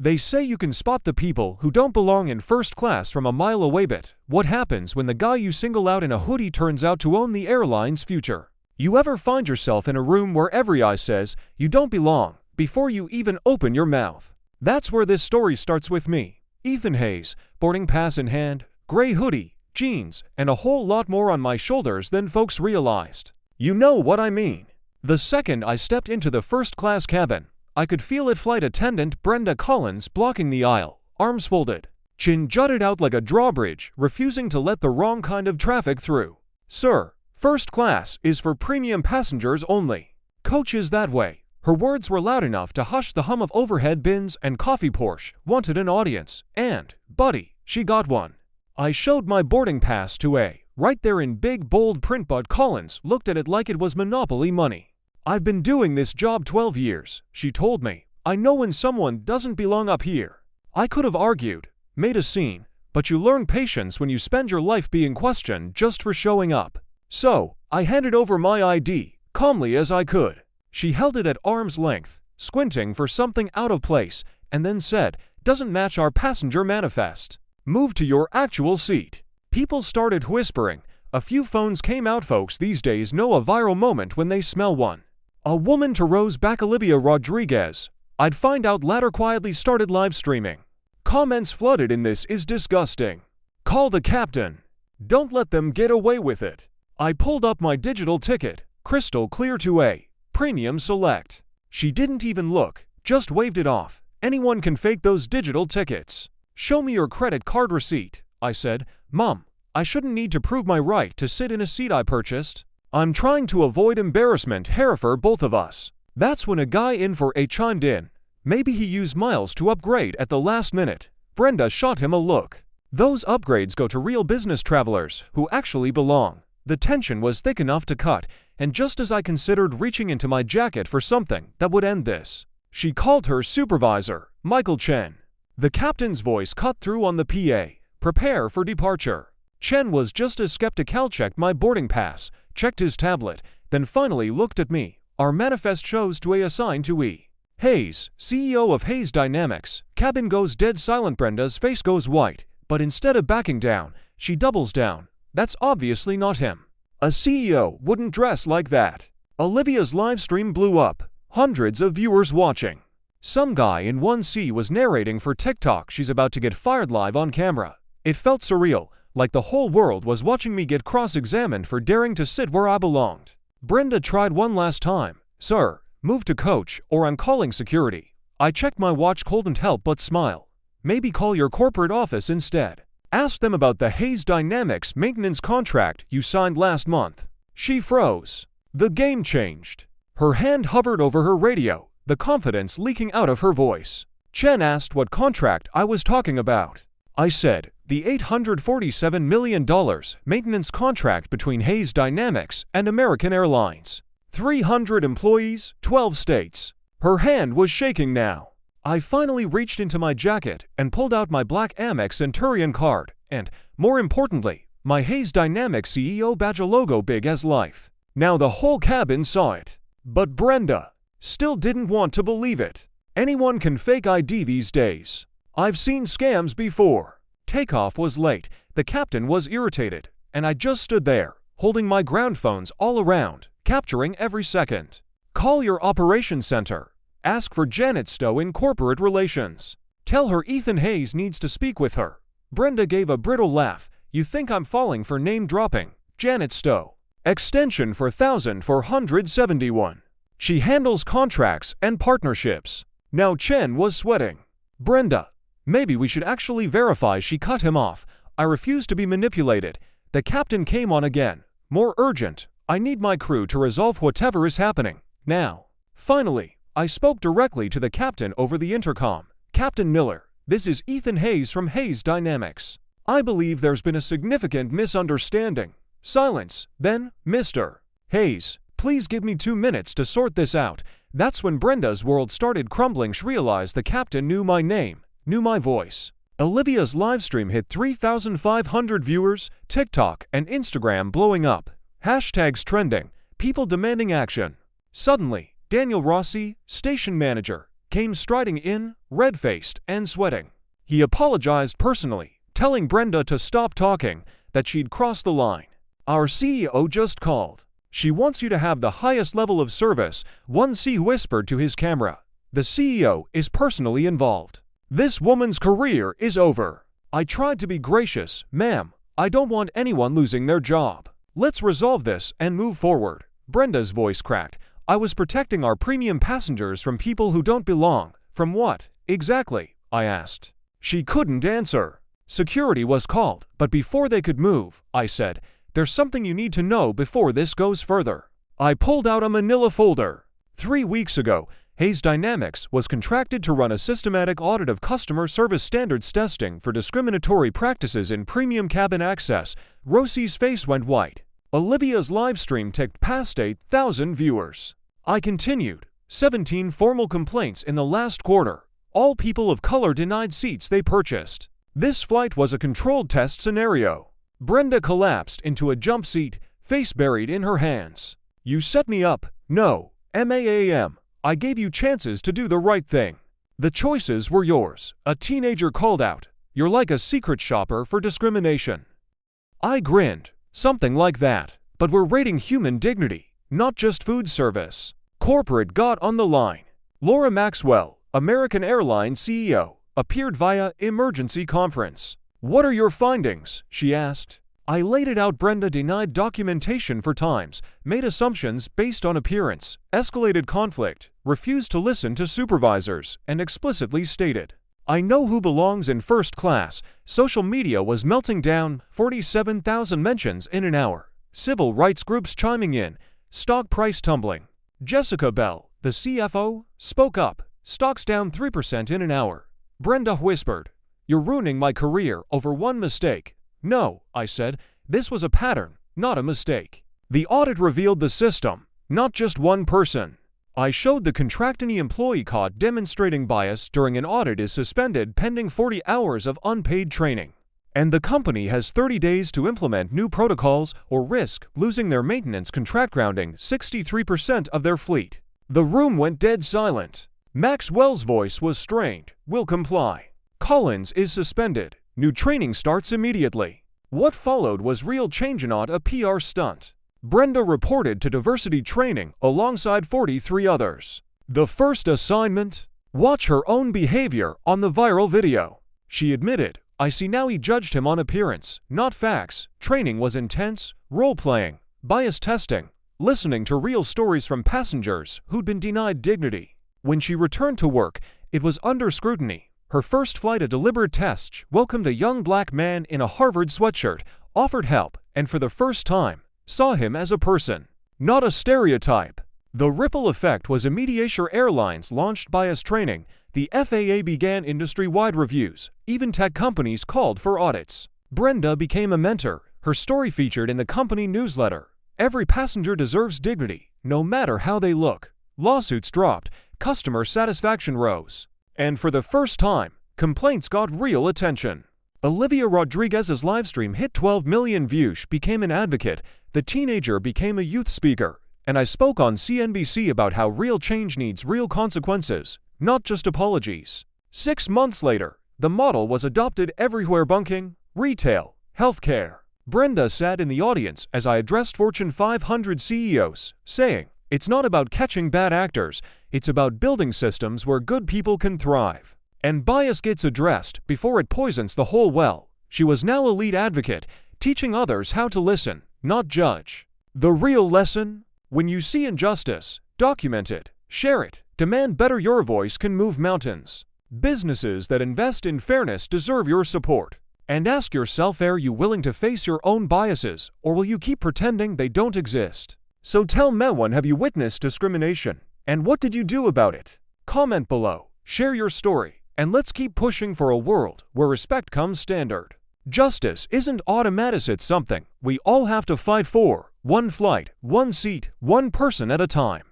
They say you can spot the people who don't belong in first class from a mile away, but what happens when the guy you single out in a hoodie turns out to own the airline's future? You ever find yourself in a room where every eye says you don't belong before you even open your mouth? That's where this story starts with me, Ethan Hayes, boarding pass in hand, gray hoodie, jeans, and a whole lot more on my shoulders than folks realized. You know what I mean. The second I stepped into the first-class cabin, I could feel it. Flight attendant Brenda Collins blocking the aisle, arms folded, chin jutted out like a drawbridge, refusing to let the wrong kind of traffic through. "Sir, first class is for premium passengers only. Coach is that way." Her words were loud enough to hush the hum of overhead bins and coffee. Porsche wanted an audience, and, buddy, she got one. I showed my boarding pass to A, right there in big bold print, but Collins looked at it like it was Monopoly money. "I've been doing this job 12 years, she told me. "I know when someone doesn't belong up here." I could have argued, made a scene, but you learn patience when you spend your life being questioned just for showing up. So, I handed over my ID, calmly as I could. She held it at arm's length, squinting for something out of place, and then said, "Doesn't match our passenger manifest. Move to your actual seat." People started whispering. A few phones came out. Folks these days know a viral moment when they smell one. A woman to Rose back Olivia Rodriguez. I'd find out later. Quietly started live streaming. Comments flooded in "This is disgusting. Call the captain. Don't let them get away with it." I pulled up my digital ticket, crystal clear to A, premium select. She didn't even look, just waved it off. "Anyone can fake those digital tickets. Show me your credit card receipt," I said. "Mom, I shouldn't need to prove my right to sit in a seat I purchased. I'm trying to avoid embarrassment here for both of us." That's when a guy in for A chimed in. Maybe he used miles to upgrade at the last minute. Brenda shot him a look. "Those upgrades go to real business travelers who actually belong." The tension was thick enough to cut, and just as I considered reaching into my jacket for something that would end this, she called her supervisor, Michael Chen. The captain's voice cut through on the PA. "Prepare for departure." Chen was just as skeptical. Checked my boarding pass, checked his tablet, then finally looked at me. "Our manifest shows to A assigned to E. Hayes, CEO of Hayes Dynamics." Cabin goes dead silent. Brenda's face goes white, but instead of backing down, she doubles down. That's obviously not him. A CEO wouldn't dress like that. Olivia's live stream blew up. Hundreds of viewers watching. Some guy in 1C was narrating for TikTok. "She's about to get fired" live on camera. It felt surreal, like the whole world was watching me get cross-examined for daring to sit where I belonged. Brenda tried one last time. "Sir, move to coach or I'm calling security." I checked my watch, couldn't help but smile. "Maybe call your corporate office instead. Ask them about the Hayes Dynamics maintenance contract you signed last month." She froze. The game changed. Her hand hovered over her radio, the confidence leaking out of her voice. Chen asked what contract I was talking about. I said, "The $847 million maintenance contract between Hayes Dynamics and American Airlines. 300 employees, 12 states." Her hand was shaking now. I finally reached into my jacket and pulled out my black Amex Centurion card and, more importantly, my Hayes Dynamics CEO badge, a logo big as life. Now the whole cabin saw it. But Brenda still didn't want to believe it. Anyone can fake ID these days. I've seen scams before. Takeoff was late, the captain was irritated, and I just stood there, holding my ground phones all around, capturing every second. "Call your operations center. Ask for Janet Stowe in corporate relations. Tell her Ethan Hayes needs to speak with her." Brenda gave a brittle laugh. "You think I'm falling for name dropping? Janet Stowe. Extension 4471. She handles contracts and partnerships." Now Chen was sweating. "Brenda, maybe we should actually verify." She cut him off. "I refuse to be manipulated." The captain came on again. More urgent. "I need my crew to resolve whatever is happening now." Finally, I spoke directly to the captain over the intercom. "Captain Miller, this is Ethan Hayes from Hayes Dynamics. I believe there's been a significant misunderstanding." Silence. Then, "Mr. Hayes, please give me 2 minutes to sort this out." That's when Brenda's world started crumbling. She realized the captain knew my name, knew my voice. Olivia's livestream hit 3,500 viewers, TikTok and Instagram blowing up. Hashtags trending, people demanding action. Suddenly, Daniel Rossi, station manager, came striding in, red-faced and sweating. He apologized personally, telling Brenda to stop talking, that she'd crossed the line. "Our CEO just called. She wants you to have the highest level of service," one C whispered to his camera. "The CEO is personally involved. This woman's career is over." I tried to be gracious. "Ma'am, I don't want anyone losing their job. Let's resolve this and move forward." Brenda's voice cracked. "I was protecting our premium passengers from people who don't belong." "From what, exactly?" I asked. She couldn't answer. Security was called, but before they could move, I said, "There's something you need to know before this goes further." I pulled out a manila folder. 3 weeks ago, Hayes Dynamics was contracted to run a systematic audit of customer service standards testing for discriminatory practices in premium cabin access. Rosie's face went white. Olivia's livestream ticked past 8,000 viewers. I continued. 17 formal complaints in the last quarter. All people of color denied seats they purchased. This flight was a controlled test scenario. Brenda collapsed into a jump seat, face buried in her hands. "You set me up." "No, ma'am. I gave you chances to do the right thing. The choices were yours," a teenager called out. "You're like a secret shopper for discrimination." I grinned. "Something like that. But we're rating human dignity, not just food service." Corporate got on the line. Laura Maxwell, American Airlines CEO, appeared via emergency conference. "What are your findings?" she asked. I laid it out. Brenda denied documentation for times, made assumptions based on appearance, escalated conflict, refused to listen to supervisors, and explicitly stated, "I know who belongs in first class." Social media was melting down, 47,000 mentions in an hour. Civil rights groups chiming in, stock price tumbling. Jessica Bell, the CFO, spoke up, stocks down 3% in an hour. Brenda whispered, "You're ruining my career over one mistake." "No," I said, "this was a pattern, not a mistake." The audit revealed the system, not just one person. I showed the contract. Any employee caught demonstrating bias during an audit is suspended pending 40 hours of unpaid training. And the company has 30 days to implement new protocols or risk losing their maintenance contract, grounding 63% of their fleet. The room went dead silent. Maxwell's voice was strained. "We'll comply. Collins is suspended. New training starts immediately." What followed was real change, not a PR stunt. Brenda reported to diversity training alongside 43 others. The first assignment? Watch her own behavior on the viral video. She admitted, "I see now he judged him on appearance, not facts." Training was intense, role-playing, bias testing, listening to real stories from passengers who'd been denied dignity. When she returned to work, it was under scrutiny. Her first flight, a deliberate test, welcomed a young black man in a Harvard sweatshirt, offered help, and for the first time, saw him as a person, not a stereotype. The ripple effect was immediate. Airlines launched bias training, the FAA began industry-wide reviews, even tech companies called for audits. Brenda became a mentor, her story featured in the company newsletter. Every passenger deserves dignity, no matter how they look. Lawsuits dropped, customer satisfaction rose. And for the first time, complaints got real attention. Olivia Rodriguez's livestream hit 12 million views. Became an advocate. The teenager became a youth speaker. And I spoke on CNBC about how real change needs real consequences, not just apologies. 6 months later, the model was adopted everywhere: banking, retail, healthcare. Brenda sat in the audience as I addressed Fortune 500 CEOs, saying, "It's not about catching bad actors, it's about building systems where good people can thrive." And bias gets addressed before it poisons the whole well. She was now a lead advocate, teaching others how to listen, not judge. The real lesson? When you see injustice, document it, share it, demand better. Your voice can move mountains. Businesses that invest in fairness deserve your support. And ask yourself, are you willing to face your own biases, or will you keep pretending they don't exist? So tell me, when have you witnessed discrimination? And what did you do about it? Comment below, share your story, and let's keep pushing for a world where respect comes standard. Justice isn't automatic, it's something we all have to fight for, one flight, one seat, one person at a time.